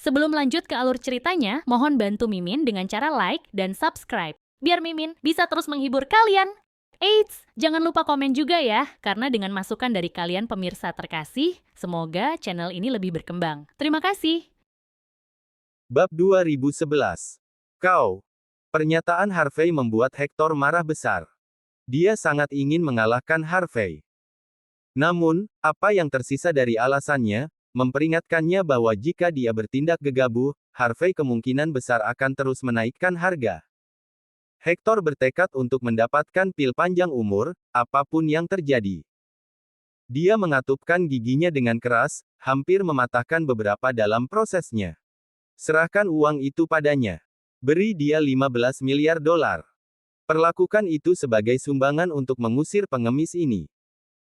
Sebelum lanjut ke alur ceritanya, mohon bantu Mimin dengan cara like dan subscribe, biar Mimin bisa terus menghibur kalian. Eits, jangan lupa komen juga ya, karena dengan masukan dari kalian pemirsa terkasih, semoga channel ini lebih berkembang. Terima kasih. Bab 2011. Kau. Pernyataan Harvey membuat Hector marah besar. Dia sangat ingin mengalahkan Harvey. Namun, apa yang tersisa dari alasannya, memperingatkannya bahwa jika dia bertindak gegabah, Harvey kemungkinan besar akan terus menaikkan harga. Hector bertekad untuk mendapatkan pil panjang umur, apapun yang terjadi. Dia mengatupkan giginya dengan keras, hampir mematahkan beberapa dalam prosesnya. Serahkan uang itu padanya. Beri dia 15 miliar dolar. Perlakukan itu sebagai sumbangan untuk mengusir pengemis ini.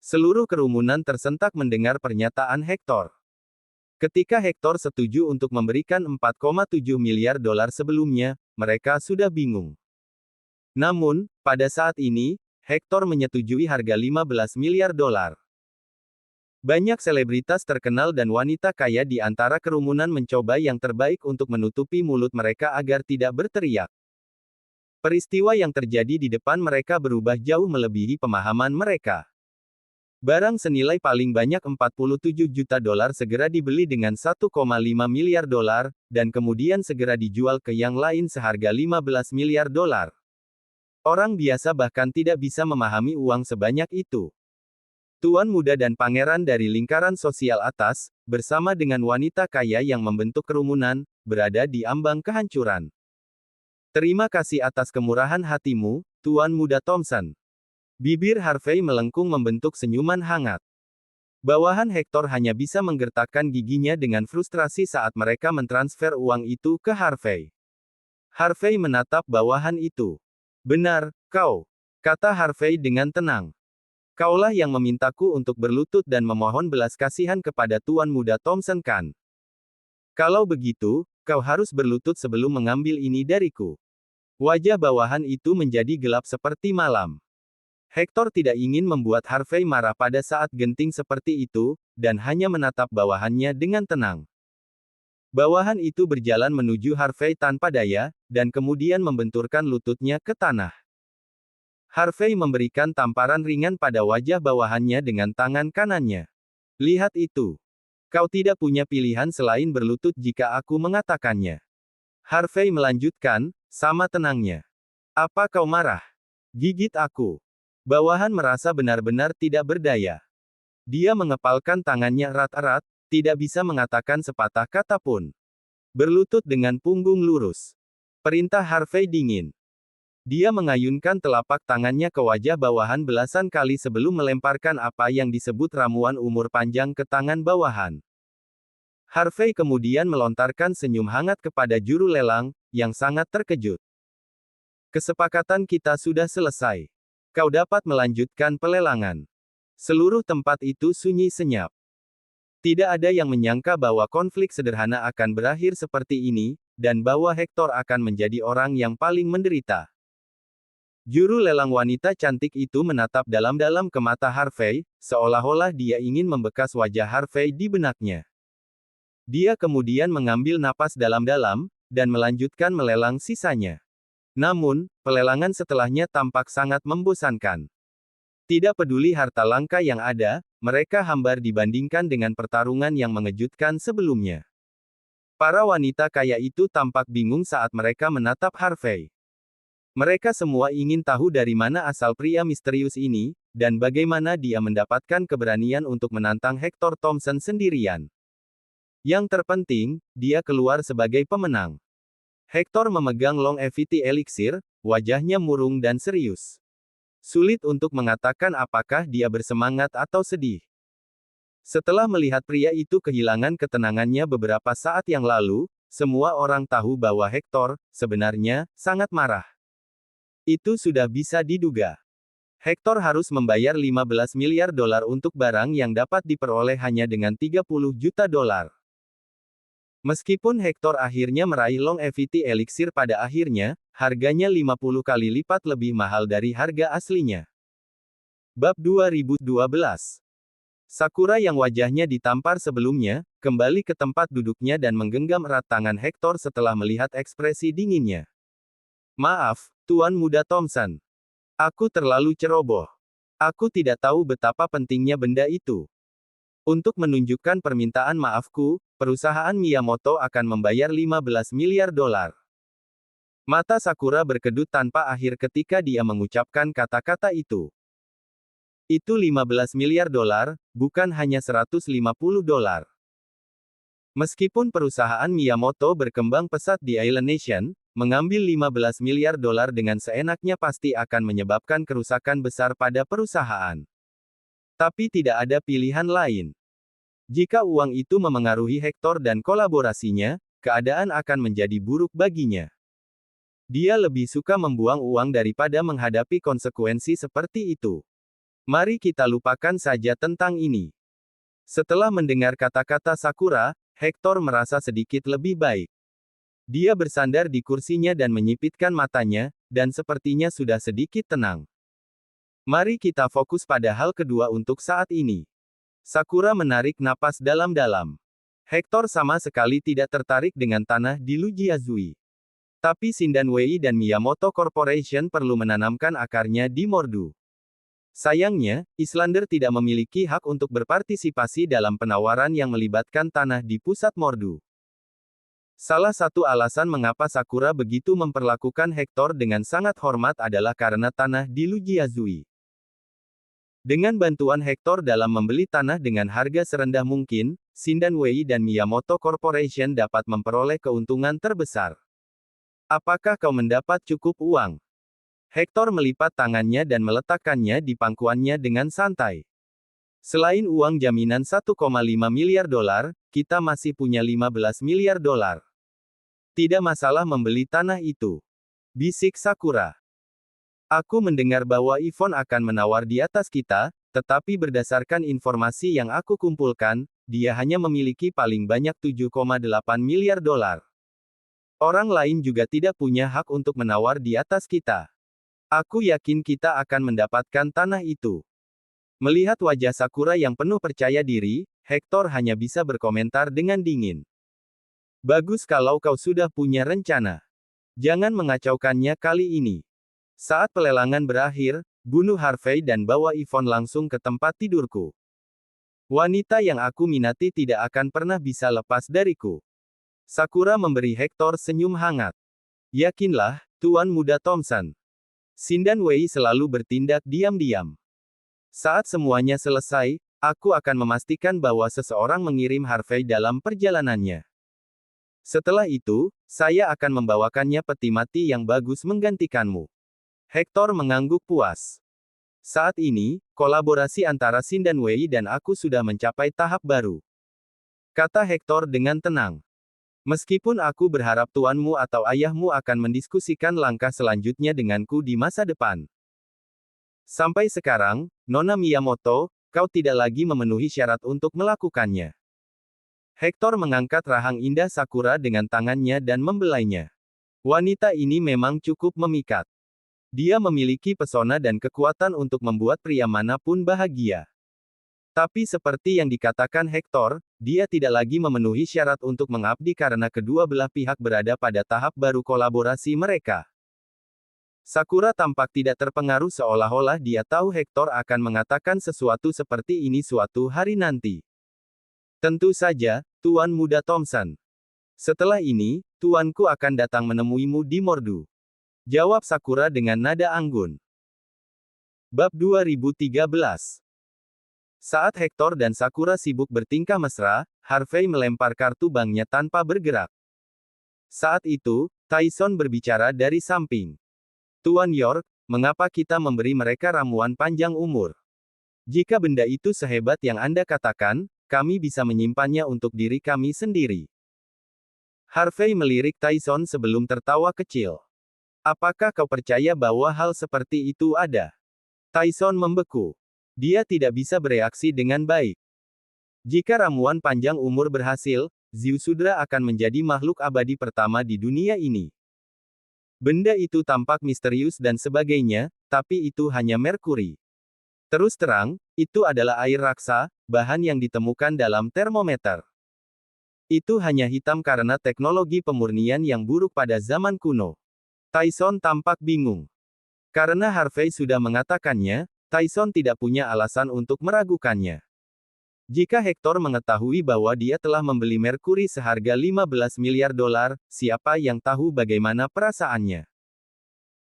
Seluruh kerumunan tersentak mendengar pernyataan Hector. Ketika Hector setuju untuk memberikan 4,7 miliar dolar sebelumnya, mereka sudah bingung. Namun, pada saat ini, Hector menyetujui harga 15 miliar dolar. Banyak selebritas terkenal dan wanita kaya di antara kerumunan mencoba yang terbaik untuk menutupi mulut mereka agar tidak berteriak. Peristiwa yang terjadi di depan mereka berubah jauh melebihi pemahaman mereka. Barang senilai paling banyak 47 juta dolar segera dibeli dengan 1,5 miliar dolar, dan kemudian segera dijual ke yang lain seharga 15 miliar dolar. Orang biasa bahkan tidak bisa memahami uang sebanyak itu. Tuan muda dan pangeran dari lingkaran sosial atas, bersama dengan wanita kaya yang membentuk kerumunan, berada di ambang kehancuran. Terima kasih atas kemurahan hatimu, Tuan muda Thompson. Bibir Harvey melengkung membentuk senyuman hangat. Bawahan Hector hanya bisa menggertakkan giginya dengan frustrasi saat mereka mentransfer uang itu ke Harvey. Harvey menatap bawahan itu. Benar, kau, kata Harvey dengan tenang. Kaulah yang memintaku untuk berlutut dan memohon belas kasihan kepada Tuan muda Thompson kan? Kalau begitu, kau harus berlutut sebelum mengambil ini dariku. Wajah bawahan itu menjadi gelap seperti malam. Hector tidak ingin membuat Harvey marah pada saat genting seperti itu, dan hanya menatap bawahannya dengan tenang. Bawahan itu berjalan menuju Harvey tanpa daya, dan kemudian membenturkan lututnya ke tanah. Harvey memberikan tamparan ringan pada wajah bawahannya dengan tangan kanannya. Lihat itu. Kau tidak punya pilihan selain berlutut jika aku mengatakannya. Harvey melanjutkan, sama tenangnya. Apa kau marah? Gigit aku. Bawahan merasa benar-benar tidak berdaya. Dia mengepalkan tangannya erat-erat, tidak bisa mengatakan sepatah kata pun. Berlutut dengan punggung lurus. Perintah Harvey dingin. Dia mengayunkan telapak tangannya ke wajah bawahan belasan kali sebelum melemparkan apa yang disebut ramuan umur panjang ke tangan bawahan. Harvey kemudian melontarkan senyum hangat kepada juru lelang, yang sangat terkejut. Kesepakatan kita sudah selesai. Kau dapat melanjutkan pelelangan. Seluruh tempat itu sunyi senyap. Tidak ada yang menyangka bahwa konflik sederhana akan berakhir seperti ini, dan bahwa Hector akan menjadi orang yang paling menderita. Juru lelang wanita cantik itu menatap dalam-dalam ke mata Harvey, seolah-olah dia ingin membekas wajah Harvey di benaknya. Dia kemudian mengambil napas dalam-dalam, dan melanjutkan melelang sisanya. Namun, pelelangan setelahnya tampak sangat membosankan. Tidak peduli harta langka yang ada, mereka hambar dibandingkan dengan pertarungan yang mengejutkan sebelumnya. Para wanita kaya itu tampak bingung saat mereka menatap Harvey. Mereka semua ingin tahu dari mana asal pria misterius ini, dan bagaimana dia mendapatkan keberanian untuk menantang Hector Thompson sendirian. Yang terpenting, dia keluar sebagai pemenang. Hector memegang longevity elixir, wajahnya murung dan serius. Sulit untuk mengatakan apakah dia bersemangat atau sedih. Setelah melihat pria itu kehilangan ketenangannya beberapa saat yang lalu, semua orang tahu bahwa Hector, sebenarnya, sangat marah. Itu sudah bisa diduga. Hector harus membayar 15 miliar dolar untuk barang yang dapat diperoleh hanya dengan 30 juta dolar. Meskipun Hector akhirnya meraih longevity elixir pada akhirnya, harganya 50 kali lipat lebih mahal dari harga aslinya. Bab 2012. Sakura yang wajahnya ditampar sebelumnya, kembali ke tempat duduknya dan menggenggam erat tangan Hector setelah melihat ekspresi dinginnya. Maaf, Tuan Muda Thompson. Aku terlalu ceroboh. Aku tidak tahu betapa pentingnya benda itu. Untuk menunjukkan permintaan maafku, perusahaan Miyamoto akan membayar 15 miliar dolar. Mata Sakura berkedut tanpa akhir ketika dia mengucapkan kata-kata itu. Itu 15 miliar dolar, bukan hanya 150 dolar. Meskipun perusahaan Miyamoto berkembang pesat di Island Nation, mengambil 15 miliar dolar dengan seenaknya pasti akan menyebabkan kerusakan besar pada perusahaan. Tapi tidak ada pilihan lain. Jika uang itu memengaruhi Hector dan kolaborasinya, keadaan akan menjadi buruk baginya. Dia lebih suka membuang uang daripada menghadapi konsekuensi seperti itu. Mari kita lupakan saja tentang ini. Setelah mendengar kata-kata Sakura, Hector merasa sedikit lebih baik. Dia bersandar di kursinya dan menyipitkan matanya, dan sepertinya sudah sedikit tenang. Mari kita fokus pada hal kedua untuk saat ini. Sakura menarik napas dalam-dalam. Hector sama sekali tidak tertarik dengan tanah di Lujiazui. Tapi Shindanwei dan Miyamoto Corporation perlu menanamkan akarnya di Mordu. Sayangnya, Islander tidak memiliki hak untuk berpartisipasi dalam penawaran yang melibatkan tanah di pusat Mordu. Salah satu alasan mengapa Sakura begitu memperlakukan Hector dengan sangat hormat adalah karena tanah di Lujiazui. Dengan bantuan Hector dalam membeli tanah dengan harga serendah mungkin, Shindanwei dan Miyamoto Corporation dapat memperoleh keuntungan terbesar. Apakah kau mendapat cukup uang? Hector melipat tangannya dan meletakkannya di pangkuannya dengan santai. Selain uang jaminan 1,5 miliar dolar, kita masih punya 15 miliar dolar. Tidak masalah membeli tanah itu. Bisik Sakura. Aku mendengar bahwa Yvonne akan menawar di atas kita, tetapi berdasarkan informasi yang aku kumpulkan, dia hanya memiliki paling banyak 7,8 miliar dolar. Orang lain juga tidak punya hak untuk menawar di atas kita. Aku yakin kita akan mendapatkan tanah itu. Melihat wajah Sakura yang penuh percaya diri, Hector hanya bisa berkomentar dengan dingin. Bagus kalau kau sudah punya rencana. Jangan mengacaukannya kali ini. Saat pelelangan berakhir, bunuh Harvey dan bawa Yvonne langsung ke tempat tidurku. Wanita yang aku minati tidak akan pernah bisa lepas dariku. Sakura memberi Hector senyum hangat. Yakinlah, Tuan Muda Thompson. Shindanwei selalu bertindak diam-diam. Saat semuanya selesai, aku akan memastikan bahwa seseorang mengirim Harvey dalam perjalanannya. Setelah itu, saya akan membawakannya peti mati yang bagus menggantikanmu. Hector mengangguk puas. Saat ini, kolaborasi antara Shindanwei dan aku sudah mencapai tahap baru. Kata Hector dengan tenang. Meskipun aku berharap tuanmu atau ayahmu akan mendiskusikan langkah selanjutnya denganku di masa depan. Sampai sekarang, Nona Miyamoto, kau tidak lagi memenuhi syarat untuk melakukannya. Hector mengangkat rahang indah Sakura dengan tangannya dan membelainya. Wanita ini memang cukup memikat. Dia memiliki pesona dan kekuatan untuk membuat pria manapun bahagia. Tapi seperti yang dikatakan Hector, dia tidak lagi memenuhi syarat untuk mengabdi karena kedua belah pihak berada pada tahap baru kolaborasi mereka. Sakura tampak tidak terpengaruh seolah-olah dia tahu Hector akan mengatakan sesuatu seperti ini suatu hari nanti. Tentu saja, Tuan Muda Thompson. Setelah ini, tuanku akan datang menemuimu di Mordu. Jawab Sakura dengan nada anggun. Bab 2013. Saat Hector dan Sakura sibuk bertingkah mesra, Harvey melempar kartu banknya tanpa bergerak. Saat itu, Tyson berbicara dari samping. Tuan York, mengapa kita memberi mereka ramuan panjang umur? Jika benda itu sehebat yang Anda katakan, kami bisa menyimpannya untuk diri kami sendiri. Harvey melirik Tyson sebelum tertawa kecil. Apakah kau percaya bahwa hal seperti itu ada? Tyson membeku. Dia tidak bisa bereaksi dengan baik. Jika ramuan panjang umur berhasil, Ziusudra akan menjadi makhluk abadi pertama di dunia ini. Benda itu tampak misterius dan sebagainya, tapi itu hanya Merkuri. Terus terang, itu adalah air raksa, bahan yang ditemukan dalam termometer. Itu hanya hitam karena teknologi pemurnian yang buruk pada zaman kuno. Tyson tampak bingung. Karena Harvey sudah mengatakannya, Tyson tidak punya alasan untuk meragukannya. Jika Hector mengetahui bahwa dia telah membeli Mercury seharga 15 miliar dolar, siapa yang tahu bagaimana perasaannya?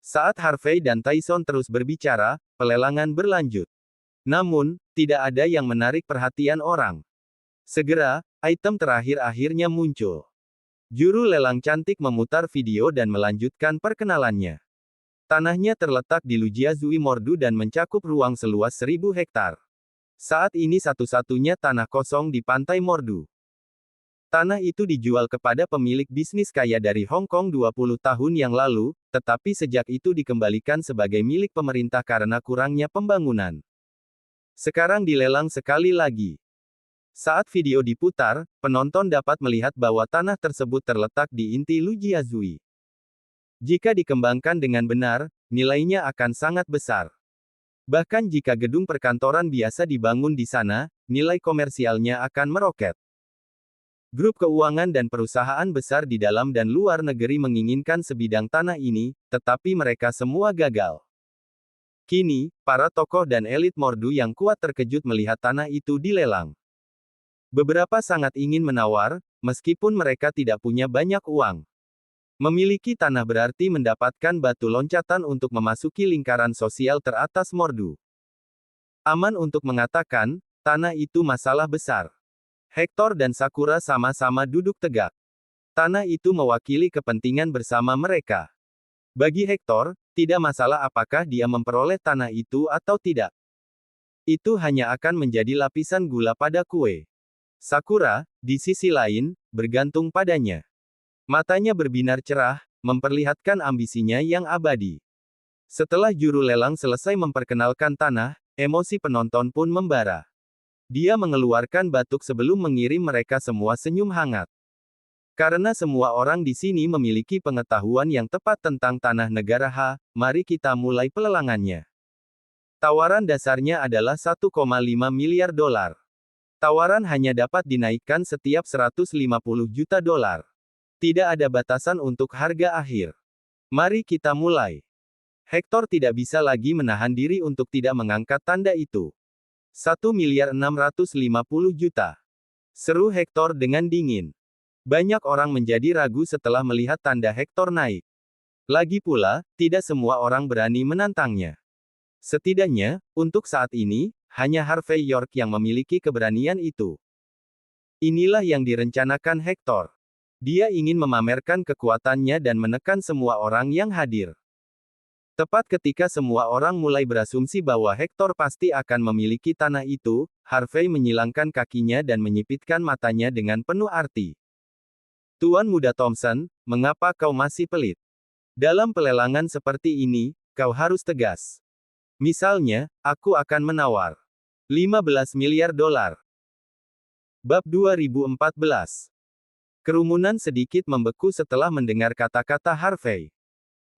Saat Harvey dan Tyson terus berbicara, pelelangan berlanjut. Namun, tidak ada yang menarik perhatian orang. Segera, item terakhir akhirnya muncul. Juru lelang cantik memutar video dan melanjutkan perkenalannya. Tanahnya terletak di Lujiazui Mordu dan mencakup ruang seluas 1000 hektar. Saat ini satu-satunya tanah kosong di pantai Mordu. Tanah itu dijual kepada pemilik bisnis kaya dari Hong Kong 20 tahun yang lalu, tetapi sejak itu dikembalikan sebagai milik pemerintah karena kurangnya pembangunan. Sekarang dilelang sekali lagi. Saat video diputar, penonton dapat melihat bahwa tanah tersebut terletak di inti Lujiazui. Jika dikembangkan dengan benar, nilainya akan sangat besar. Bahkan jika gedung perkantoran biasa dibangun di sana, nilai komersialnya akan meroket. Grup keuangan dan perusahaan besar di dalam dan luar negeri menginginkan sebidang tanah ini, tetapi mereka semua gagal. Kini, para tokoh dan elit Mordu yang kuat terkejut melihat tanah itu dilelang. Beberapa sangat ingin menawar, meskipun mereka tidak punya banyak uang. Memiliki tanah berarti mendapatkan batu loncatan untuk memasuki lingkaran sosial teratas Mordu. Aman untuk mengatakan, tanah itu masalah besar. Hector dan Sakura sama-sama duduk tegak. Tanah itu mewakili kepentingan bersama mereka. Bagi Hector, tidak masalah apakah dia memperoleh tanah itu atau tidak. Itu hanya akan menjadi lapisan gula pada kue. Sakura, di sisi lain, bergantung padanya. Matanya berbinar cerah, memperlihatkan ambisinya yang abadi. Setelah juru lelang selesai memperkenalkan tanah, emosi penonton pun membara. Dia mengeluarkan batuk sebelum mengirim mereka semua senyum hangat. Karena semua orang di sini memiliki pengetahuan yang tepat tentang tanah negara H, mari kita mulai pelelangannya. Tawaran dasarnya adalah 1,5 miliar dolar. Tawaran hanya dapat dinaikkan setiap 150 juta dolar. Tidak ada batasan untuk harga akhir. Mari kita mulai. Hector tidak bisa lagi menahan diri untuk tidak mengangkat tanda itu. 1.650 juta. Seru Hector dengan dingin. Banyak orang menjadi ragu setelah melihat tanda Hector naik. Lagi pula, tidak semua orang berani menantangnya. Setidaknya, untuk saat ini, hanya Harvey York yang memiliki keberanian itu. Inilah yang direncanakan Hector. Dia ingin memamerkan kekuatannya dan menekan semua orang yang hadir. Tepat ketika semua orang mulai berasumsi bahwa Hector pasti akan memiliki tanah itu, Harvey menyilangkan kakinya dan menyipitkan matanya dengan penuh arti. Tuan Muda Thompson, mengapa kau masih pelit? Dalam pelelangan seperti ini, kau harus tegas. Misalnya, aku akan menawar 15 miliar dolar. Bab 2014. Kerumunan sedikit membeku setelah mendengar kata-kata Harvey.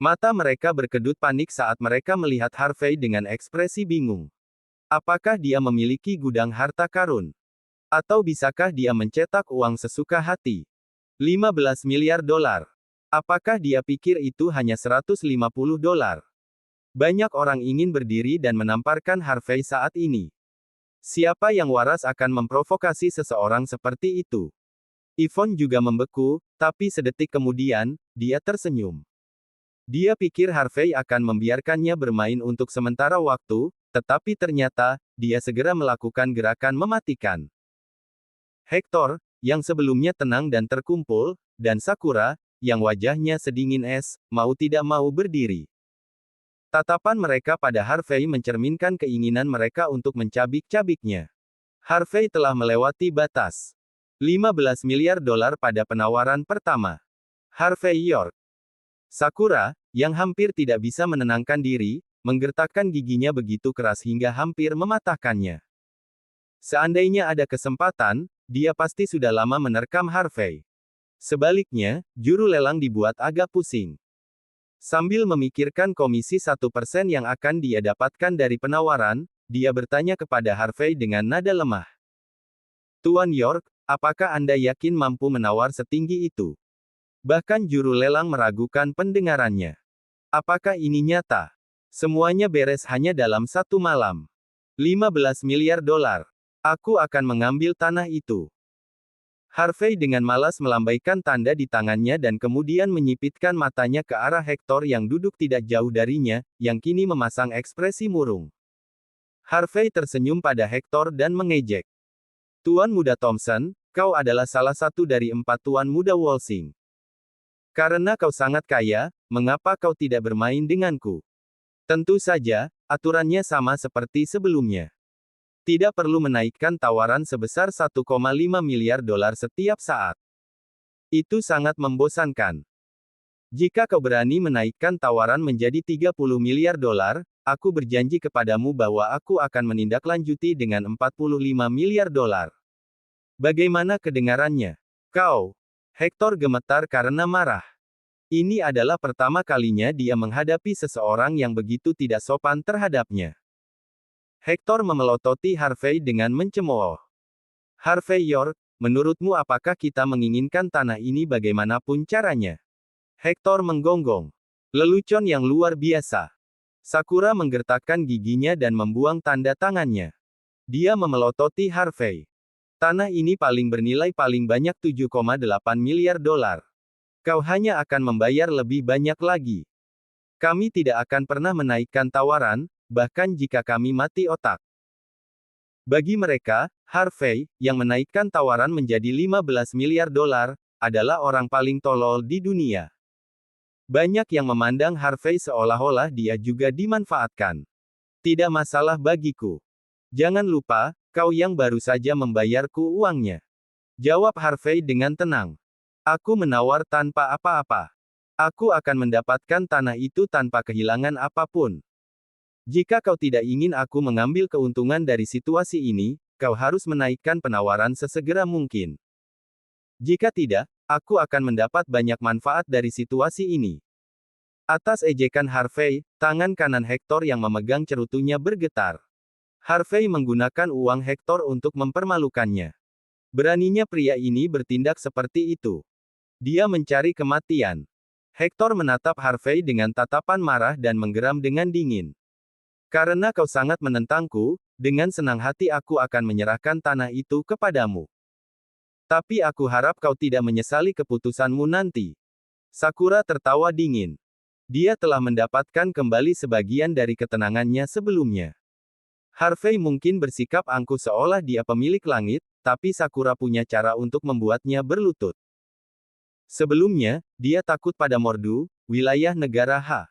Mata mereka berkedut panik saat mereka melihat Harvey dengan ekspresi bingung. Apakah dia memiliki gudang harta karun? Atau bisakah dia mencetak uang sesuka hati? 15 miliar dolar. Apakah dia pikir itu hanya 150 dolar? Banyak orang ingin berdiri dan menamparkan Harvey saat ini. Siapa yang waras akan memprovokasi seseorang seperti itu? Yvonne juga membeku, tapi sedetik kemudian, dia tersenyum. Dia pikir Harvey akan membiarkannya bermain untuk sementara waktu, tetapi ternyata, dia segera melakukan gerakan mematikan. Hector, yang sebelumnya tenang dan terkumpul, dan Sakura, yang wajahnya sedingin es, mau tidak mau berdiri. Tatapan mereka pada Harvey mencerminkan keinginan mereka untuk mencabik-cabiknya. Harvey telah melewati batas. 15 miliar dolar pada penawaran pertama. Harvey York. Sakura, yang hampir tidak bisa menenangkan diri, menggertakkan giginya begitu keras hingga hampir mematahkannya. Seandainya ada kesempatan, dia pasti sudah lama menerkam Harvey. Sebaliknya, juru lelang dibuat agak pusing. Sambil memikirkan komisi 1% yang akan dia dapatkan dari penawaran, dia bertanya kepada Harvey dengan nada lemah. Tuan York, apakah Anda yakin mampu menawar setinggi itu? Bahkan juru lelang meragukan pendengarannya. Apakah ini nyata? Semuanya beres hanya dalam satu malam. 15 miliar dolar. Aku akan mengambil tanah itu. Harvey dengan malas melambaikan tanda di tangannya dan kemudian menyipitkan matanya ke arah Hector yang duduk tidak jauh darinya, yang kini memasang ekspresi murung. Harvey tersenyum pada Hector dan mengejek. Tuan Muda Thompson, kau adalah salah satu dari 4 Tuan Muda Walsing. Karena kau sangat kaya, mengapa kau tidak bermain denganku? Tentu saja, aturannya sama seperti sebelumnya. Tidak perlu menaikkan tawaran sebesar 1,5 miliar dolar setiap saat. Itu sangat membosankan. Jika kau berani menaikkan tawaran menjadi 30 miliar dolar, aku berjanji kepadamu bahwa aku akan menindaklanjuti dengan 45 miliar dolar. Bagaimana kedengarannya? Kau. Hector gemetar karena marah. Ini adalah pertama kalinya dia menghadapi seseorang yang begitu tidak sopan terhadapnya. Hector memelototi Harvey dengan mencemooh. Harvey York, menurutmu apakah kita menginginkan tanah ini bagaimanapun caranya? Hector menggonggong. Lelucon yang luar biasa. Sakura menggertakkan giginya dan membuang tanda tangannya. Dia memelototi Harvey. Tanah ini paling bernilai paling banyak 7,8 miliar dolar. Kau hanya akan membayar lebih banyak lagi. Kami tidak akan pernah menaikkan tawaran, bahkan jika kami mati otak. Bagi mereka, Harvey, yang menaikkan tawaran menjadi 15 miliar dolar, adalah orang paling tolol di dunia. Banyak yang memandang Harvey seolah-olah dia juga dimanfaatkan. Tidak masalah bagiku. Jangan lupa, kau yang baru saja membayarku uangnya. Jawab Harvey dengan tenang. Aku menawar tanpa apa-apa. Aku akan mendapatkan tanah itu tanpa kehilangan apapun. Jika kau tidak ingin aku mengambil keuntungan dari situasi ini, kau harus menaikkan penawaran sesegera mungkin. Jika tidak, aku akan mendapat banyak manfaat dari situasi ini. Atas ejekan Harvey, tangan kanan Hector yang memegang cerutunya bergetar. Harvey menggunakan uang Hector untuk mempermalukannya. Beraninya pria ini bertindak seperti itu. Dia mencari kematian. Hector menatap Harvey dengan tatapan marah dan menggeram dengan dingin. Karena kau sangat menentangku, dengan senang hati aku akan menyerahkan tanah itu kepadamu. Tapi aku harap kau tidak menyesali keputusanmu nanti. Sakura tertawa dingin. Dia telah mendapatkan kembali sebagian dari ketenangannya sebelumnya. Harvey mungkin bersikap angkuh seolah dia pemilik langit, tapi Sakura punya cara untuk membuatnya berlutut. Sebelumnya, dia takut pada Mordu, wilayah negara H.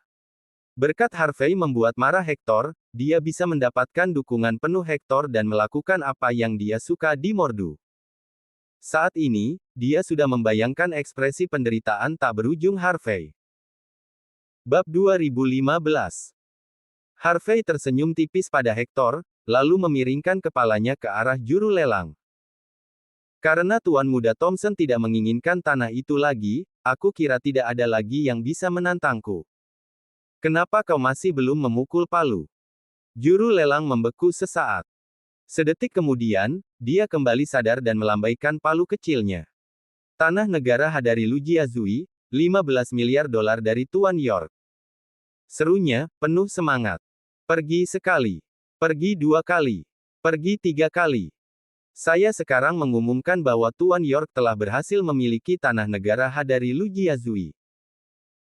Berkat Harvey membuat marah Hector, dia bisa mendapatkan dukungan penuh Hector dan melakukan apa yang dia suka di Mordu. Saat ini, dia sudah membayangkan ekspresi penderitaan tak berujung Harvey. Bab 2015. Harvey tersenyum tipis pada Hector, lalu memiringkan kepalanya ke arah juru lelang. Karena Tuan Muda Thompson tidak menginginkan tanah itu lagi, aku kira tidak ada lagi yang bisa menantangku. Kenapa kau masih belum memukul palu? Juru lelang membeku sesaat. Sedetik kemudian, dia kembali sadar dan melambaikan palu kecilnya. Tanah negara Hadari Lujiazui, 15 miliar dolar dari Tuan York. Serunya, penuh semangat. Pergi sekali. Pergi 2 kali. Pergi 3 kali. Saya sekarang mengumumkan bahwa Tuan York telah berhasil memiliki tanah negara Hadari Lujiazui.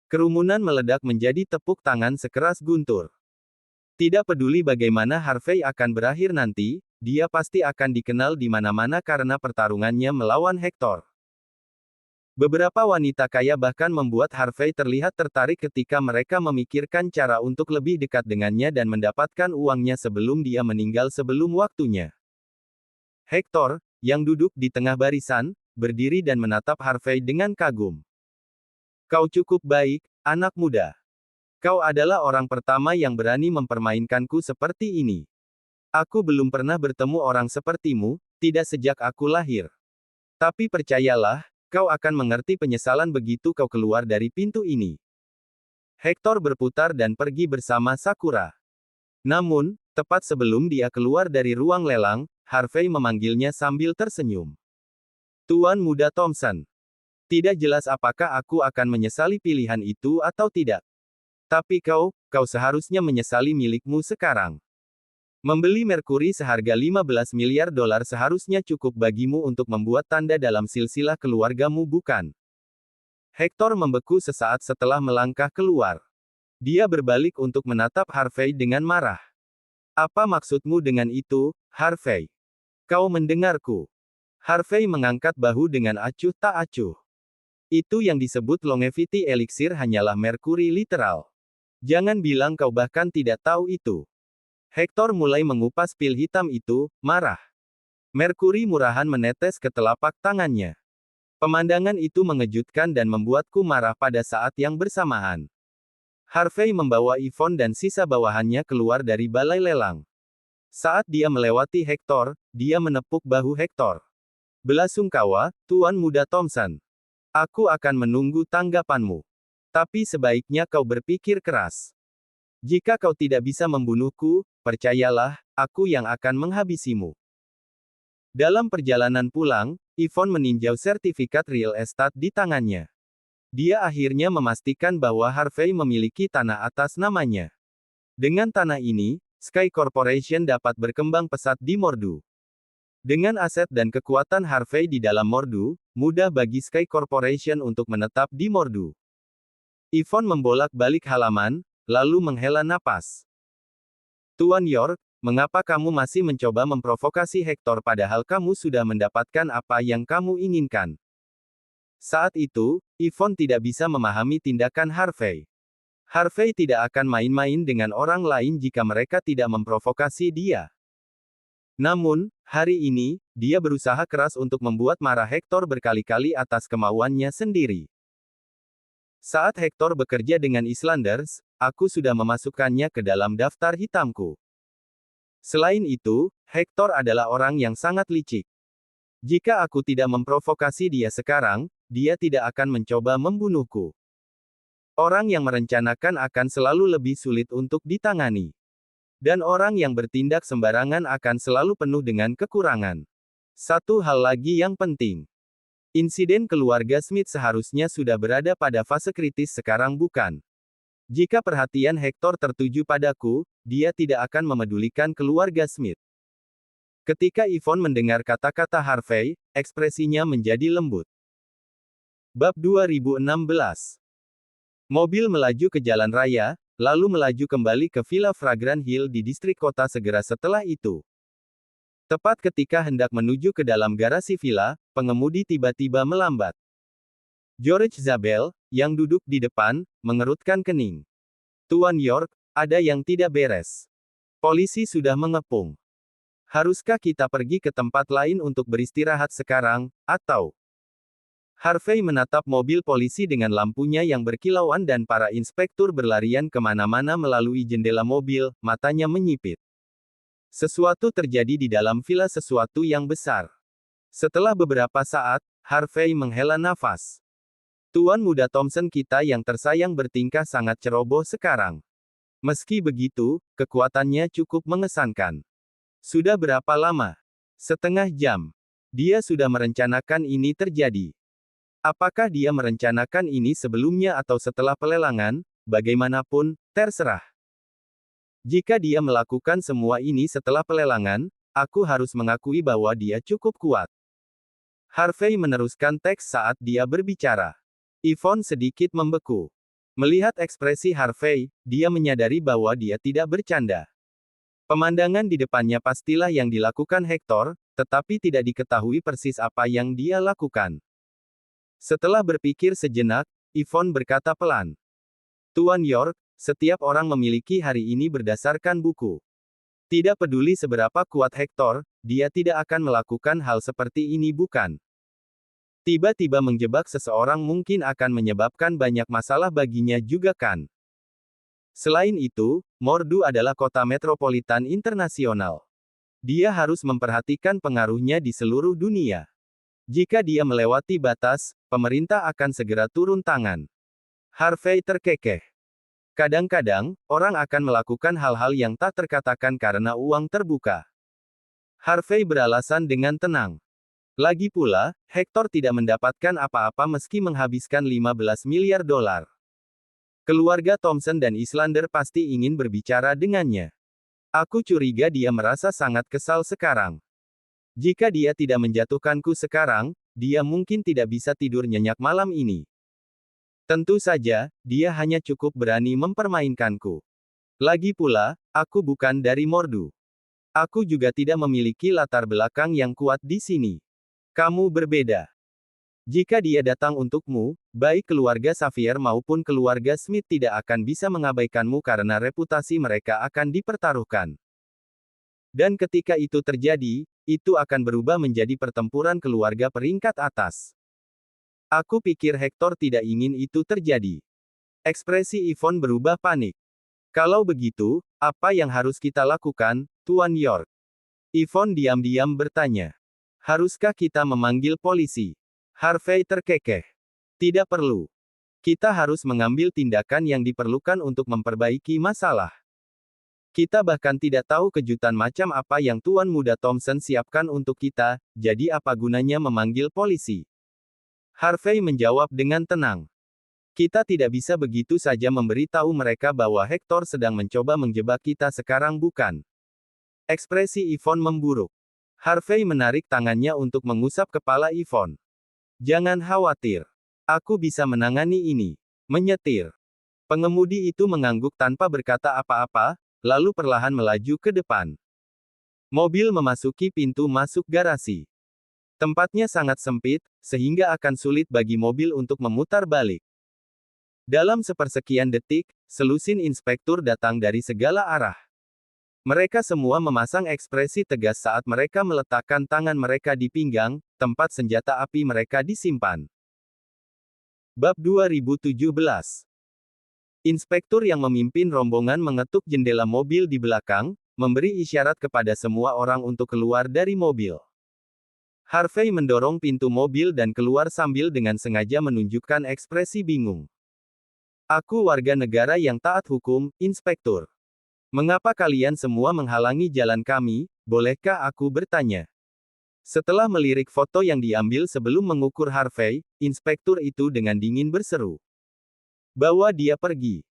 Kerumunan meledak menjadi tepuk tangan sekeras guntur. Tidak peduli bagaimana Harvey akan berakhir nanti, dia pasti akan dikenal di mana-mana karena pertarungannya melawan Hector. Beberapa wanita kaya bahkan membuat Harvey terlihat tertarik ketika mereka memikirkan cara untuk lebih dekat dengannya dan mendapatkan uangnya sebelum dia meninggal sebelum waktunya. Hector, yang duduk di tengah barisan, berdiri dan menatap Harvey dengan kagum. Kau cukup baik, anak muda. Kau adalah orang pertama yang berani mempermainkanku seperti ini. Aku belum pernah bertemu orang sepertimu, tidak sejak aku lahir. Tapi percayalah, kau akan mengerti penyesalan begitu kau keluar dari pintu ini. Hector berputar dan pergi bersama Sakura. Namun, Tepat sebelum dia keluar dari ruang lelang, Harvey memanggilnya sambil tersenyum. Tuan Muda Thompson. Tidak jelas apakah aku akan menyesali pilihan itu atau tidak. Tapi kau seharusnya menyesali milikmu sekarang. Membeli Merkuri seharga 15 miliar dolar seharusnya cukup bagimu untuk membuat tanda dalam silsilah keluargamu, bukan? Hector membeku sesaat setelah melangkah keluar. Dia berbalik untuk menatap Harvey dengan marah. Apa maksudmu dengan itu, Harvey? Kau mendengarku? Harvey mengangkat bahu dengan acuh tak acuh. Itu yang disebut longevity elixir hanyalah Merkuri literal. Jangan bilang kau bahkan tidak tahu itu. Hector mulai mengupas pil hitam itu, marah. Merkuri murahan menetes ke telapak tangannya. Pemandangan itu mengejutkan dan membuatku marah pada saat yang bersamaan. Harvey membawa Yvonne dan sisa bawahannya keluar dari balai lelang. Saat dia melewati Hector, dia menepuk bahu Hector. Belasungkawa, Tuan Muda Thompson. Aku akan menunggu tanggapanmu. Tapi sebaiknya kau berpikir keras. Jika kau tidak bisa membunuhku, percayalah, aku yang akan menghabisimu. Dalam perjalanan pulang, Yvonne meninjau sertifikat real estate di tangannya. Dia akhirnya memastikan bahwa Harvey memiliki tanah atas namanya. Dengan tanah ini, Sky Corporation dapat berkembang pesat di Mordu. Dengan aset dan kekuatan Harvey di dalam Mordu, mudah bagi Sky Corporation untuk menetap di Mordu. Yvonne membolak-balik halaman, lalu menghela napas. Tuan York, mengapa kamu masih mencoba memprovokasi Hector padahal kamu sudah mendapatkan apa yang kamu inginkan? Saat itu, Yvonne tidak bisa memahami tindakan Harvey. Harvey tidak akan main-main dengan orang lain jika mereka tidak memprovokasi dia. Namun, hari ini, dia berusaha keras untuk membuat marah Hector berkali-kali atas kemauannya sendiri. Saat Hector bekerja dengan Islanders, aku sudah memasukkannya ke dalam daftar hitamku. Selain itu, Hector adalah orang yang sangat licik. Jika aku tidak memprovokasi dia sekarang, dia tidak akan mencoba membunuhku. Orang yang merencanakan akan selalu lebih sulit untuk ditangani. Dan orang yang bertindak sembarangan akan selalu penuh dengan kekurangan. Satu hal lagi yang penting. Insiden keluarga Smith seharusnya sudah berada pada fase kritis sekarang, bukan? Jika perhatian Hector tertuju padaku, dia tidak akan memedulikan keluarga Smith. Ketika Yvonne mendengar kata-kata Harvey, ekspresinya menjadi lembut. Bab 2016. Mobil melaju ke jalan raya, lalu melaju kembali ke Villa Fragrant Hill di distrik kota segera setelah itu. Tepat ketika hendak menuju ke dalam garasi villa, pengemudi tiba-tiba melambat. George Zabel, yang duduk di depan, mengerutkan kening. Tuan York, ada yang tidak beres. Polisi sudah mengepung. Haruskah kita pergi ke tempat lain untuk beristirahat sekarang, atau? Harvey menatap mobil polisi dengan lampunya yang berkilauan dan para inspektur berlarian kemana-mana melalui jendela mobil, matanya menyipit. Sesuatu terjadi di dalam villa, sesuatu yang besar. Setelah beberapa saat, Harvey menghela nafas. Tuan Muda Thompson kita yang tersayang bertingkah sangat ceroboh sekarang. Meski begitu, kekuatannya cukup mengesankan. Sudah berapa lama? Setengah jam. Dia sudah merencanakan ini terjadi. Apakah dia merencanakan ini sebelumnya atau setelah pelelangan? Bagaimanapun, terserah. Jika dia melakukan semua ini setelah pelelangan, aku harus mengakui bahwa dia cukup kuat. Harvey meneruskan teks saat dia berbicara. Yvonne sedikit membeku. Melihat ekspresi Harvey, dia menyadari bahwa dia tidak bercanda. Pemandangan di depannya pastilah yang dilakukan Hector, tetapi tidak diketahui persis apa yang dia lakukan. Setelah berpikir sejenak, Yvonne berkata pelan. Tuan York, setiap orang memiliki hari ini berdasarkan buku. Tidak peduli seberapa kuat Hector, dia tidak akan melakukan hal seperti ini, bukan? Tiba-tiba menjebak seseorang mungkin akan menyebabkan banyak masalah baginya juga, kan? Selain itu, Mordu adalah kota metropolitan internasional. Dia harus memperhatikan pengaruhnya di seluruh dunia. Jika dia melewati batas, pemerintah akan segera turun tangan. Harvey terkekeh. Kadang-kadang, orang akan melakukan hal-hal yang tak terkatakan karena uang terbuka. Harvey beralasan dengan tenang. Lagi pula, Hector tidak mendapatkan apa-apa meski menghabiskan 15 miliar dolar. Keluarga Thompson dan Islander pasti ingin berbicara dengannya. Aku curiga dia merasa sangat kesal sekarang. Jika dia tidak menjatuhkanku sekarang, dia mungkin tidak bisa tidur nyenyak malam ini. Tentu saja, dia hanya cukup berani mempermainkanku. Lagi pula, aku bukan dari Mordu. Aku juga tidak memiliki latar belakang yang kuat di sini. Kamu berbeda. Jika dia datang untukmu, baik keluarga Xavier maupun keluarga Smith tidak akan bisa mengabaikanmu karena reputasi mereka akan dipertaruhkan. Dan ketika itu terjadi, itu akan berubah menjadi pertempuran keluarga peringkat atas. Aku pikir Hector tidak ingin itu terjadi. Ekspresi Yvonne berubah panik. Kalau begitu, apa yang harus kita lakukan, Tuan York? Yvonne diam-diam bertanya. Haruskah kita memanggil polisi? Harvey terkekeh. Tidak perlu. Kita harus mengambil tindakan yang diperlukan untuk memperbaiki masalah. Kita bahkan tidak tahu kejutan macam apa yang Tuan Muda Thompson siapkan untuk kita, jadi apa gunanya memanggil polisi? Harvey menjawab dengan tenang. Kita tidak bisa begitu saja memberitahu mereka bahwa Hector sedang mencoba menjebak kita sekarang bukan? Ekspresi Yvonne memburuk. Harvey menarik tangannya untuk mengusap kepala Yvonne. Jangan khawatir. Aku bisa menangani ini. Menyetir. Pengemudi itu mengangguk tanpa berkata apa-apa, lalu perlahan melaju ke depan. Mobil memasuki pintu masuk garasi. Tempatnya sangat sempit, sehingga akan sulit bagi mobil untuk memutar balik. Dalam sepersekian detik, selusin inspektur datang dari segala arah. Mereka semua memasang ekspresi tegas saat mereka meletakkan tangan mereka di pinggang, tempat senjata api mereka disimpan. Bab 2017. Inspektur yang memimpin rombongan mengetuk jendela mobil di belakang, memberi isyarat kepada semua orang untuk keluar dari mobil. Harvey mendorong pintu mobil dan keluar sambil dengan sengaja menunjukkan ekspresi bingung. Aku warga negara yang taat hukum, Inspektur. Mengapa kalian semua menghalangi jalan kami, bolehkah aku bertanya? Setelah melirik foto yang diambil sebelum mengukur Harvey, inspektur itu dengan dingin berseru. Bawa dia pergi.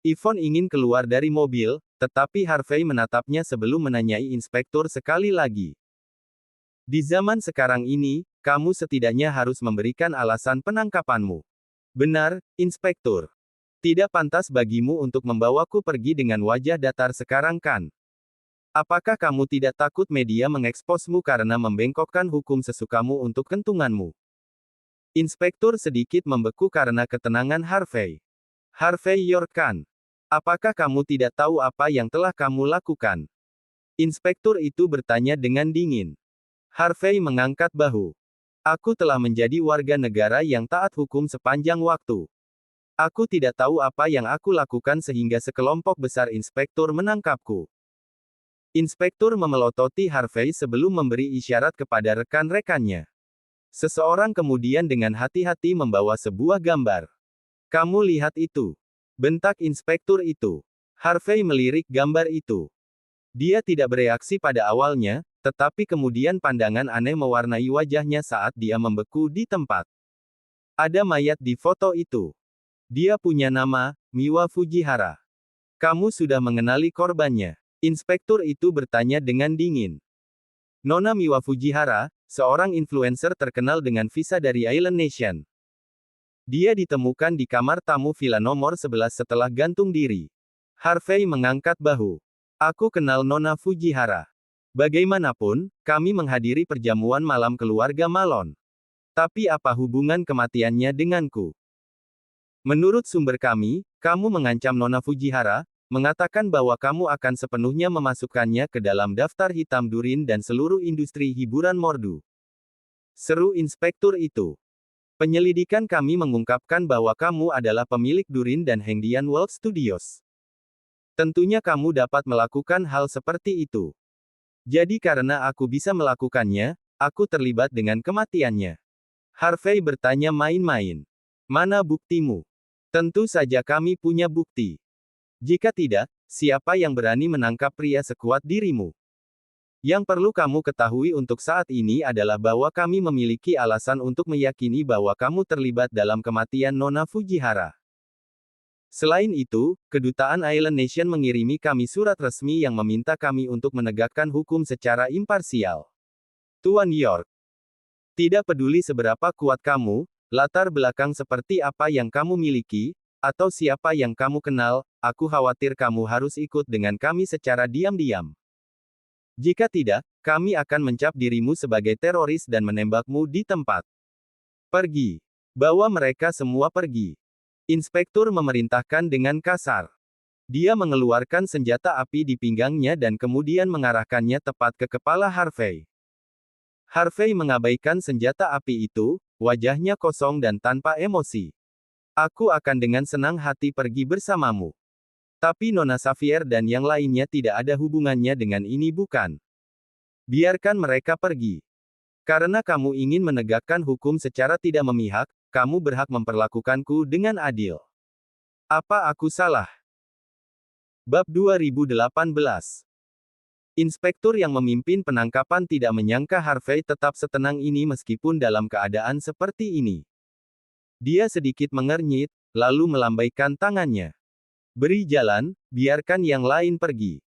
Yvonne ingin keluar dari mobil, tetapi Harvey menatapnya sebelum menanyai inspektur sekali lagi. Di zaman sekarang ini, kamu setidaknya harus memberikan alasan penangkapanmu. Benar, inspektur. Tidak pantas bagimu untuk membawaku pergi dengan wajah datar sekarang kan? Apakah kamu tidak takut media mengeksposmu karena membengkokkan hukum sesukamu untuk kentunganmu? Inspektur sedikit membeku karena ketenangan Harvey. Harvey Yorkan. Apakah kamu tidak tahu apa yang telah kamu lakukan? Inspektur itu bertanya dengan dingin. Harvey mengangkat bahu. Aku telah menjadi warga negara yang taat hukum sepanjang waktu. Aku tidak tahu apa yang aku lakukan sehingga sekelompok besar inspektur menangkapku. Inspektur memelototi Harvey sebelum memberi isyarat kepada rekan-rekannya. Seseorang kemudian dengan hati-hati membawa sebuah gambar. Kamu lihat itu. Bentak inspektur itu. Harvey melirik gambar itu. Dia tidak bereaksi pada awalnya, tetapi kemudian pandangan aneh mewarnai wajahnya saat dia membeku di tempat. Ada mayat di foto itu. Dia punya nama, Miwa Fujihara. Kamu sudah mengenali korbannya. Inspektur itu bertanya dengan dingin. Nona Miwa Fujihara, seorang influencer terkenal dengan visa dari Island Nation. Dia ditemukan di kamar tamu villa nomor 11 setelah gantung diri. Harvey mengangkat bahu. Aku kenal Nona Fujihara. Bagaimanapun, kami menghadiri perjamuan malam keluarga Malone. Tapi apa hubungan kematiannya denganku? Menurut sumber kami, kamu mengancam Nona Fujihara, mengatakan bahwa kamu akan sepenuhnya memasukkannya ke dalam daftar hitam Durin dan seluruh industri hiburan Mordu. Seru inspektur itu. Penyelidikan kami mengungkapkan bahwa kamu adalah pemilik Durin dan Hengdian World Studios. Tentunya kamu dapat melakukan hal seperti itu. Jadi karena aku bisa melakukannya, aku terlibat dengan kematiannya. Harvey bertanya main-main. Mana buktimu? Tentu saja kami punya bukti. Jika tidak, siapa yang berani menangkap pria sekuat dirimu? Yang perlu kamu ketahui untuk saat ini adalah bahwa kami memiliki alasan untuk meyakini bahwa kamu terlibat dalam kematian Nona Fujihara. Selain itu, Kedutaan Island Nation mengirimi kami surat resmi yang meminta kami untuk menegakkan hukum secara imparsial. Tuan York, tidak peduli seberapa kuat kamu, latar belakang seperti apa yang kamu miliki, atau siapa yang kamu kenal, aku khawatir kamu harus ikut dengan kami secara diam-diam. Jika tidak, kami akan mencap dirimu sebagai teroris dan menembakmu di tempat. Pergi. Bawa mereka semua pergi. Inspektur memerintahkan dengan kasar. Dia mengeluarkan senjata api di pinggangnya dan kemudian mengarahkannya tepat ke kepala Harvey. Harvey mengabaikan senjata api itu, wajahnya kosong dan tanpa emosi. Aku akan dengan senang hati pergi bersamamu. Tapi Nona Xavier dan yang lainnya tidak ada hubungannya dengan ini, bukan? Biarkan mereka pergi. Karena kamu ingin menegakkan hukum secara tidak memihak, kamu berhak memperlakukanku dengan adil. Apa aku salah? Bab 2018. Inspektur yang memimpin penangkapan tidak menyangka Harvey tetap setenang ini meskipun dalam keadaan seperti ini. Dia sedikit mengernyit, lalu melambaikan tangannya. Beri jalan, biarkan yang lain pergi.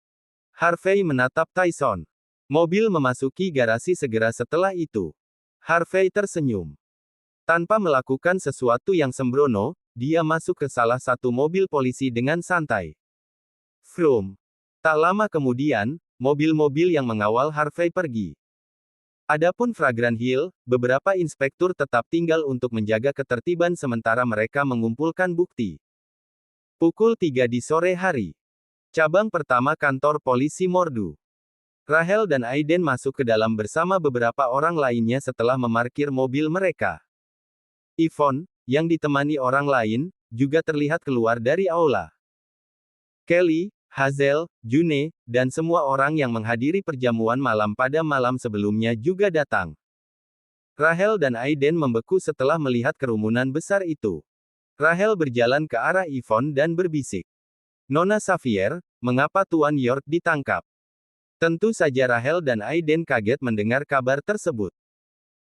Harvey menatap Tyson. Mobil memasuki garasi segera setelah itu. Harvey tersenyum. Tanpa melakukan sesuatu yang sembrono, dia masuk ke salah satu mobil polisi dengan santai. Vroom. Tak lama kemudian, mobil-mobil yang mengawal Harvey pergi. Adapun Fragrant Hill, beberapa inspektur tetap tinggal untuk menjaga ketertiban sementara mereka mengumpulkan bukti. Pukul 3 di sore hari. Cabang pertama kantor polisi Mordu. Rahel dan Aiden masuk ke dalam bersama beberapa orang lainnya setelah memarkir mobil mereka. Yvonne, yang ditemani orang lain, juga terlihat keluar dari aula. Kelly, Hazel, June, dan semua orang yang menghadiri perjamuan malam pada malam sebelumnya juga datang. Rahel dan Aiden membeku setelah melihat kerumunan besar itu. Rahel berjalan ke arah Yvonne dan berbisik. Nona Xavier, mengapa Tuan York ditangkap? Tentu saja Rahel dan Aiden kaget mendengar kabar tersebut.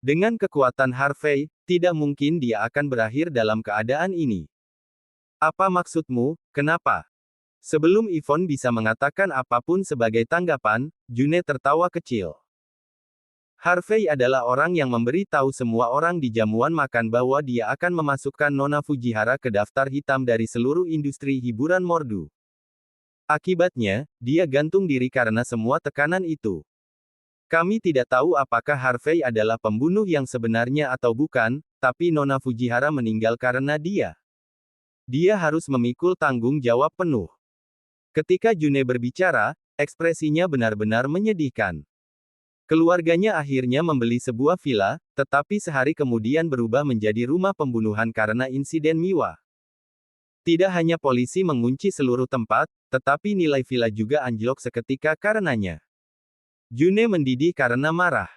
Dengan kekuatan Harvey, tidak mungkin dia akan berakhir dalam keadaan ini. Apa maksudmu, kenapa? Sebelum Yvonne bisa mengatakan apapun sebagai tanggapan, June tertawa kecil. Harvey adalah orang yang memberi tahu semua orang di jamuan makan bahwa dia akan memasukkan Nona Fujihara ke daftar hitam dari seluruh industri hiburan Mordu. Akibatnya, dia gantung diri karena semua tekanan itu. Kami tidak tahu apakah Harvey adalah pembunuh yang sebenarnya atau bukan, tapi Nona Fujihara meninggal karena dia. Dia harus memikul tanggung jawab penuh. Ketika June berbicara, ekspresinya benar-benar menyedihkan. Keluarganya akhirnya membeli sebuah villa, tetapi sehari kemudian berubah menjadi rumah pembunuhan karena insiden Miwa. Tidak hanya polisi mengunci seluruh tempat, tetapi nilai villa juga anjlok seketika karenanya. June mendidih karena marah.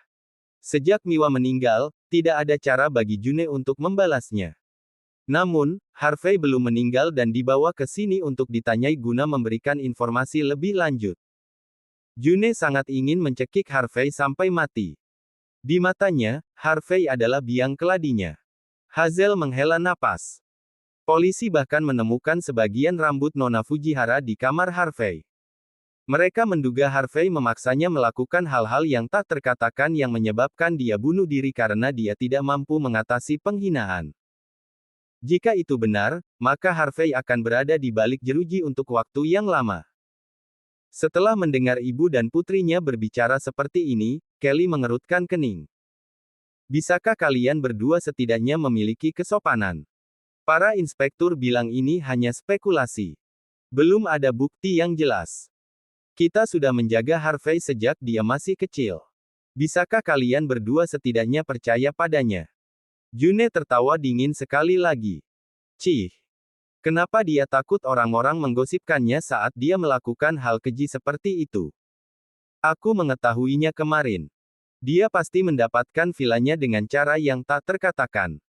Sejak Miwa meninggal, tidak ada cara bagi June untuk membalasnya. Namun, Harvey belum meninggal dan dibawa ke sini untuk ditanyai guna memberikan informasi lebih lanjut. June sangat ingin mencekik Harvey sampai mati. Di matanya, Harvey adalah biang keladinya. Hazel menghela napas. Polisi bahkan menemukan sebagian rambut Nona Fujihara di kamar Harvey. Mereka menduga Harvey memaksanya melakukan hal-hal yang tak terkatakan yang menyebabkan dia bunuh diri karena dia tidak mampu mengatasi penghinaan. Jika itu benar, maka Harvey akan berada di balik jeruji untuk waktu yang lama. Setelah mendengar ibu dan putrinya berbicara seperti ini, Kelly mengerutkan kening. Bisakah kalian berdua setidaknya memiliki kesopanan? Para inspektur bilang ini hanya spekulasi. Belum ada bukti yang jelas. Kita sudah menjaga Harvey sejak dia masih kecil. Bisakah kalian berdua setidaknya percaya padanya? June tertawa dingin sekali lagi. Cih. Kenapa dia takut orang-orang menggosipkannya saat dia melakukan hal keji seperti itu? Aku mengetahuinya kemarin. Dia pasti mendapatkan villanya dengan cara yang tak terkatakan.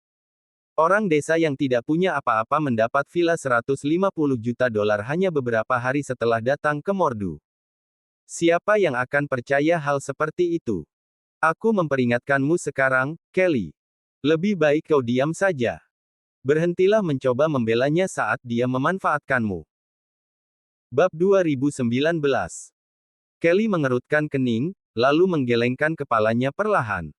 Orang desa yang tidak punya apa-apa mendapat villa 150 juta dolar hanya beberapa hari setelah datang ke Mordu. Siapa yang akan percaya hal seperti itu? Aku memperingatkanmu sekarang, Kelly. Lebih baik kau diam saja. Berhentilah mencoba membelanya saat dia memanfaatkanmu. Bab 2019. Kelly mengerutkan kening, lalu menggelengkan kepalanya perlahan.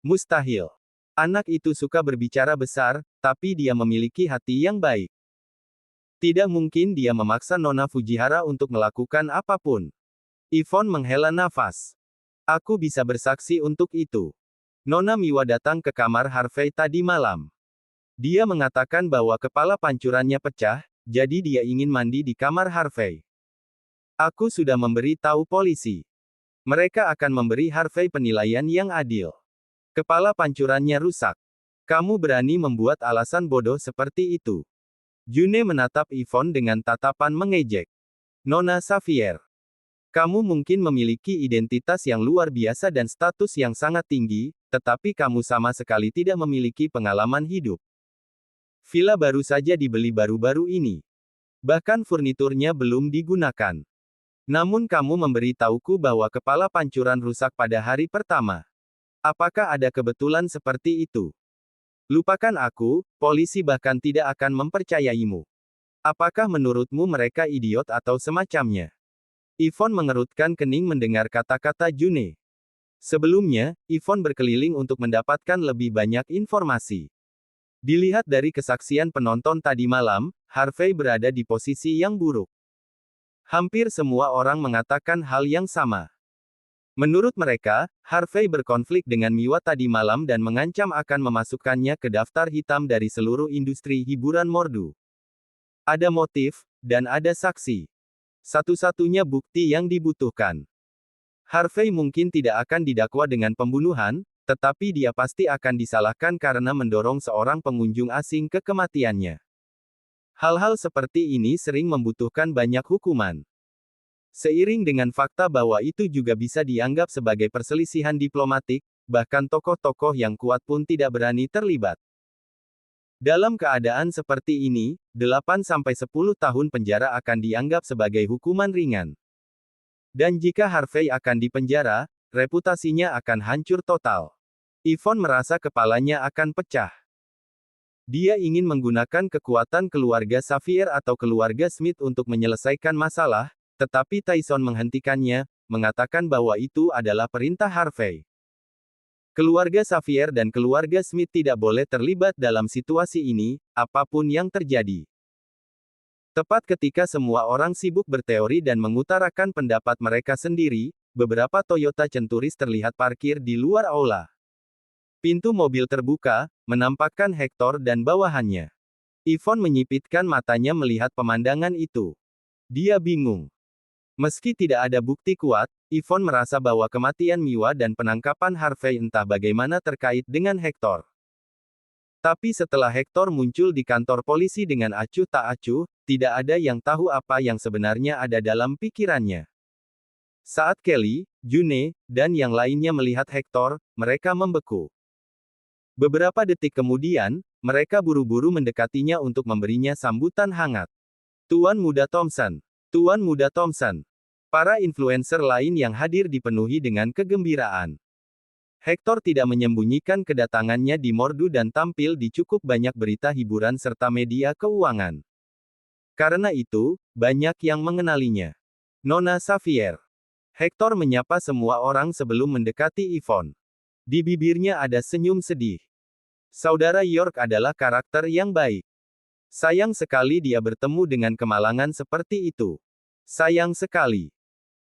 Mustahil. Anak itu suka berbicara besar, tapi dia memiliki hati yang baik. Tidak mungkin dia memaksa Nona Fujihara untuk melakukan apapun. Yvonne menghela nafas. Aku bisa bersaksi untuk itu. Nona Miwa datang ke kamar Harvey tadi malam. Dia mengatakan bahwa kepala pancurannya pecah, jadi dia ingin mandi di kamar Harvey. Aku sudah memberi tahu polisi. Mereka akan memberi Harvey penilaian yang adil. Kepala pancurannya rusak. Kamu berani membuat alasan bodoh seperti itu. June menatap Yvonne dengan tatapan mengejek. Nona Xavier. Kamu mungkin memiliki identitas yang luar biasa dan status yang sangat tinggi, tetapi kamu sama sekali tidak memiliki pengalaman hidup. Villa baru saja dibeli baru-baru ini. Bahkan furniturnya belum digunakan. Namun kamu memberitahuku bahwa kepala pancuran rusak pada hari pertama. Apakah ada kebetulan seperti itu? Lupakan aku, polisi bahkan tidak akan mempercayaimu. Apakah menurutmu mereka idiot atau semacamnya? Yvonne mengerutkan kening mendengar kata-kata June. Sebelumnya, Yvonne berkeliling untuk mendapatkan lebih banyak informasi. Dilihat dari kesaksian penonton tadi malam, Harvey berada di posisi yang buruk. Hampir semua orang mengatakan hal yang sama. Menurut mereka, Harvey berkonflik dengan Miwa tadi malam dan mengancam akan memasukkannya ke daftar hitam dari seluruh industri hiburan Mordu. Ada motif, dan ada saksi. Satu-satunya bukti yang dibutuhkan. Harvey mungkin tidak akan didakwa dengan pembunuhan, tetapi dia pasti akan disalahkan karena mendorong seorang pengunjung asing ke kematiannya. Hal-hal seperti ini sering membutuhkan banyak hukuman. Seiring dengan fakta bahwa itu juga bisa dianggap sebagai perselisihan diplomatik, bahkan tokoh-tokoh yang kuat pun tidak berani terlibat. Dalam keadaan seperti ini, 8-10 tahun penjara akan dianggap sebagai hukuman ringan. Dan jika Harvey akan dipenjara, reputasinya akan hancur total. Yvonne merasa kepalanya akan pecah. Dia ingin menggunakan kekuatan keluarga Xavier atau keluarga Smith untuk menyelesaikan masalah, tetapi Tyson menghentikannya, mengatakan bahwa itu adalah perintah Harvey. Keluarga Xavier dan keluarga Smith tidak boleh terlibat dalam situasi ini, apapun yang terjadi. Tepat ketika semua orang sibuk berteori dan mengutarakan pendapat mereka sendiri, beberapa Toyota Centuris terlihat parkir di luar aula. Pintu mobil terbuka, menampakkan Hector dan bawahannya. Yvonne menyipitkan matanya melihat pemandangan itu. Dia bingung. Meski tidak ada bukti kuat, Yvonne merasa bahwa kematian Miwa dan penangkapan Harvey entah bagaimana terkait dengan Hector. Tapi setelah Hector muncul di kantor polisi dengan acuh tak acuh, tidak ada yang tahu apa yang sebenarnya ada dalam pikirannya. Saat Kelly, June, dan yang lainnya melihat Hector, mereka membeku. Beberapa detik kemudian, mereka buru-buru mendekatinya untuk memberinya sambutan hangat. Tuan Muda Thompson. Tuan Muda Thompson. Para influencer lain yang hadir dipenuhi dengan kegembiraan. Hector tidak menyembunyikan kedatangannya di Mordu dan tampil di cukup banyak berita hiburan serta media keuangan. Karena itu, banyak yang mengenalinya. Nona Xavier. Hector menyapa semua orang sebelum mendekati Yvonne. Di bibirnya ada senyum sedih. Saudara York adalah karakter yang baik. Sayang sekali dia bertemu dengan kemalangan seperti itu. Sayang sekali.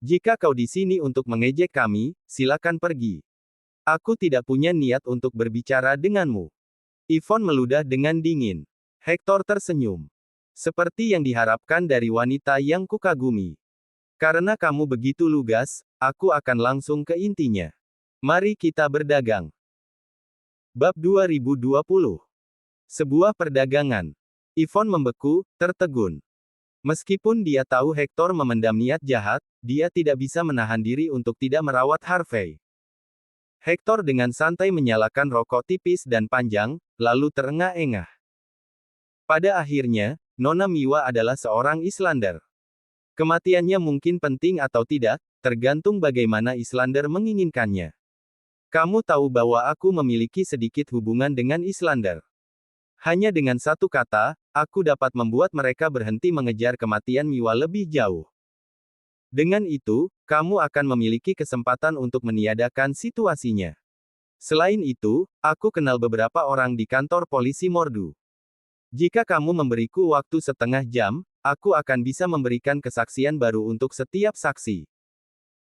Jika kau di sini untuk mengejek kami, silakan pergi. Aku tidak punya niat untuk berbicara denganmu. Yvonne meludah dengan dingin. Hector tersenyum. Seperti yang diharapkan dari wanita yang kukagumi. Karena kamu begitu lugas, aku akan langsung ke intinya. Mari kita berdagang. Bab 2020. Sebuah perdagangan. Yvonne membeku, tertegun. Meskipun dia tahu Hector memendam niat jahat, dia tidak bisa menahan diri untuk tidak merawat Harvey. Hector dengan santai menyalakan rokok tipis dan panjang, lalu terengah-engah. Pada akhirnya, Nona Miwa adalah seorang Islander. Kematiannya mungkin penting atau tidak, tergantung bagaimana Islander menginginkannya. Kamu tahu bahwa aku memiliki sedikit hubungan dengan Islander. Hanya dengan satu kata, aku dapat membuat mereka berhenti mengejar kematian Miwa lebih jauh. Dengan itu, kamu akan memiliki kesempatan untuk meniadakan situasinya. Selain itu, aku kenal beberapa orang di kantor polisi Mordu. Jika kamu memberiku waktu setengah jam, aku akan bisa memberikan kesaksian baru untuk setiap saksi.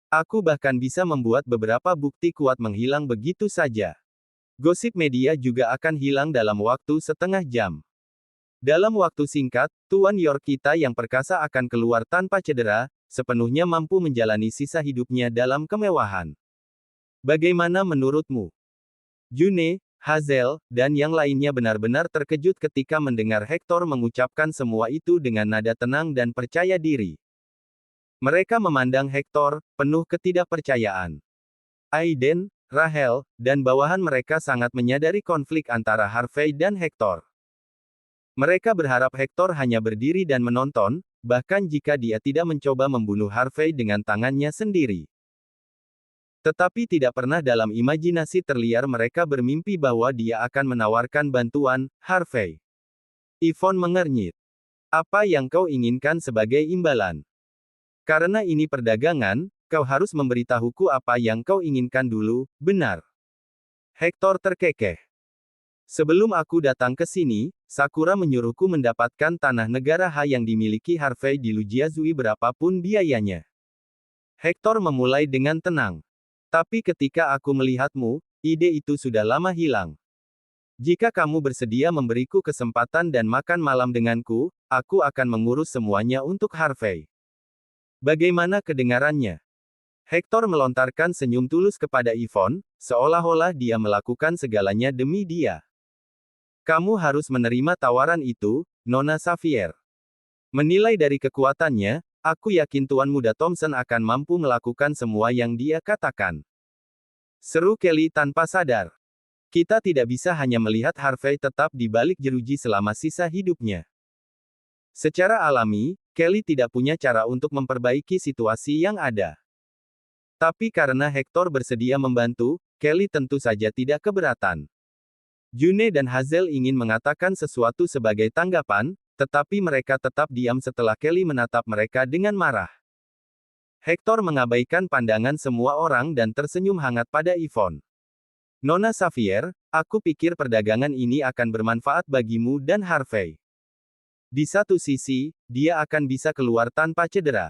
Aku bahkan bisa membuat beberapa bukti kuat menghilang begitu saja. Gosip media juga akan hilang dalam waktu setengah jam. Dalam waktu singkat, Tuan York kita yang perkasa akan keluar tanpa cedera, sepenuhnya mampu menjalani sisa hidupnya dalam kemewahan. Bagaimana menurutmu? June, Hazel, dan yang lainnya benar-benar terkejut ketika mendengar Hector mengucapkan semua itu dengan nada tenang dan percaya diri. Mereka memandang Hector, penuh ketidakpercayaan. Aiden, Rahel, dan bawahan mereka sangat menyadari konflik antara Harvey dan Hector. Mereka berharap Hector hanya berdiri dan menonton, bahkan jika dia tidak mencoba membunuh Harvey dengan tangannya sendiri. Tetapi tidak pernah dalam imajinasi terliar mereka bermimpi bahwa dia akan menawarkan bantuan, Harvey. Yvonne mengernyit. Apa yang kau inginkan sebagai imbalan? Karena ini perdagangan, kau harus memberitahuku apa yang kau inginkan dulu, benar? Hector terkekeh. Sebelum aku datang ke sini, Sakura menyuruhku mendapatkan tanah negara H yang dimiliki Harvey di Lujiazui berapapun biayanya. Hector memulai dengan tenang. Tapi ketika aku melihatmu, ide itu sudah lama hilang. Jika kamu bersedia memberiku kesempatan dan makan malam denganku, aku akan mengurus semuanya untuk Harvey. Bagaimana kedengarannya? Hector melontarkan senyum tulus kepada Yvonne, seolah-olah dia melakukan segalanya demi dia. Kamu harus menerima tawaran itu, Nona Xavier. Menilai dari kekuatannya, aku yakin Tuan Muda Thompson akan mampu melakukan semua yang dia katakan. Seru Kelly tanpa sadar. Kita tidak bisa hanya melihat Harvey tetap di balik jeruji selama sisa hidupnya. Secara alami, Kelly tidak punya cara untuk memperbaiki situasi yang ada. Tapi karena Hector bersedia membantu, Kelly tentu saja tidak keberatan. June dan Hazel ingin mengatakan sesuatu sebagai tanggapan, tetapi mereka tetap diam setelah Kelly menatap mereka dengan marah. Hector mengabaikan pandangan semua orang dan tersenyum hangat pada Yvonne. Nona Xavier, aku pikir perdagangan ini akan bermanfaat bagimu dan Harvey. Di satu sisi, dia akan bisa keluar tanpa cedera.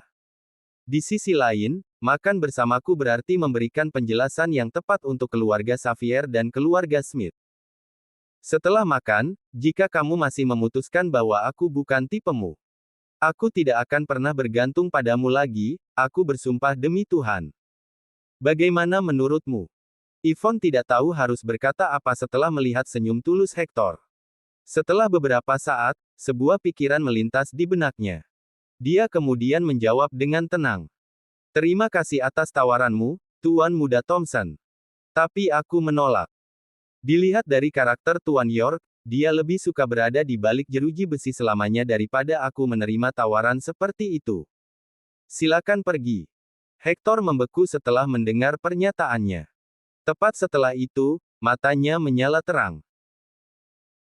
Di sisi lain, makan bersamaku berarti memberikan penjelasan yang tepat untuk keluarga Xavier dan keluarga Smith. Setelah makan, jika kamu masih memutuskan bahwa aku bukan tipemu, aku tidak akan pernah bergantung padamu lagi, aku bersumpah demi Tuhan. Bagaimana menurutmu? Yvonne tidak tahu harus berkata apa setelah melihat senyum tulus Hector. Setelah beberapa saat, sebuah pikiran melintas di benaknya. Dia kemudian menjawab dengan tenang. Terima kasih atas tawaranmu, Tuan Muda Thompson. Tapi aku menolak. Dilihat dari karakter Tuan York, dia lebih suka berada di balik jeruji besi selamanya daripada aku menerima tawaran seperti itu. Silakan pergi. Hector membeku setelah mendengar pernyataannya. Tepat setelah itu, matanya menyala terang.